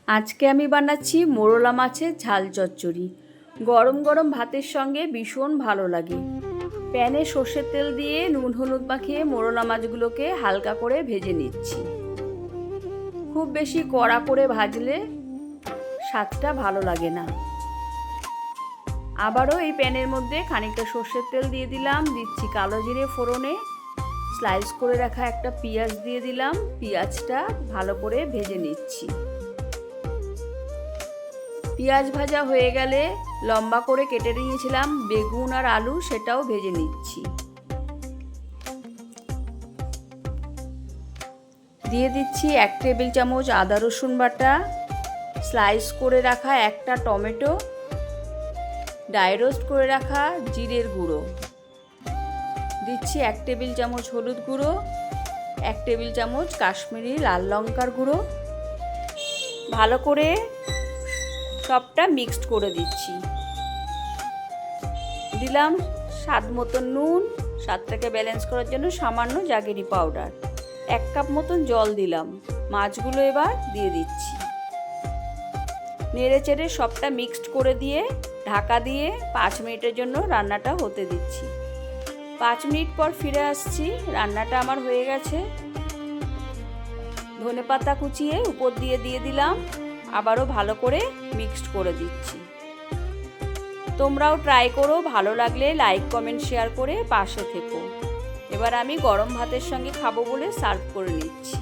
আজকে আমি বানাচ্ছি মোরলা মাছের ঝাল চচ্চড়ি। গরম গরম ভাতের সঙ্গে ভীষণ ভালো লাগে। প্যানে সর্ষের তেল দিয়ে নুন হলুদ মাখিয়ে মোরলা মাছগুলোকে হালকা করে ভেজে নিচ্ছি। খুব বেশি কড়া করে ভাজলে স্বাদটা ভালো লাগে না। আবারও এই প্যানের মধ্যে খানিকটা সর্ষের তেল দিয়ে দিলাম, দিচ্ছি কালো জিরে ফোড়নে, স্লাইস করে রাখা একটা পেঁয়াজ দিয়ে দিলাম। পেঁয়াজটা ভালো করে ভেজে নিচ্ছি। পেঁয়াজ ভাজা হয়ে গেলে লম্বা করে কেটে নিয়েছিলাম বেগুন আর আলু, সেটাও ভেজে নিচ্ছি। দিয়ে দিচ্ছি 1 টেবিল চামচ আদা রসুন বাটা, স্লাইস করে রাখা একটা টমেটো, ড্রাই রোস্ট করে রাখা জিরের গুঁড়ো, দিচ্ছি 1 টেবিল চামচ হলুদ গুঁড়ো, 1 টেবিল চামচ কাশ্মীরি লাল লঙ্কার গুঁড়ো। ভালো করে সবটা মিক্সড করে দিচ্ছি। দিলাম স্বাদ মতন নুন, স্বাদটাকে ব্যালেন্স করার জন্য সামান্য জাগেরি পাউডার। 1 কাপ মতন জল দিলাম। মাছগুলো এবার দিয়ে দিচ্ছি। নেড়ে চেড়ে সবটা মিক্সড করে দিয়ে ঢাকা দিয়ে 5 মিনিটের জন্য রান্নাটা হতে দিচ্ছি। 5 মিনিট পর ফিরে আসছি। রান্নাটা আমার হয়ে গেছে। ধনেপাতা কুচিয়ে উপর দিয়ে দিলাম। আবারও ভালো করে মিক্সড করে দিচ্ছি। তোমরাও ট্রাই করো, ভালো লাগলে লাইক কমেন্ট শেয়ার করে পাশে থেকো। এবার আমি গরম ভাতের সঙ্গে খাবো বলে সার্ভ করে নিচ্ছি।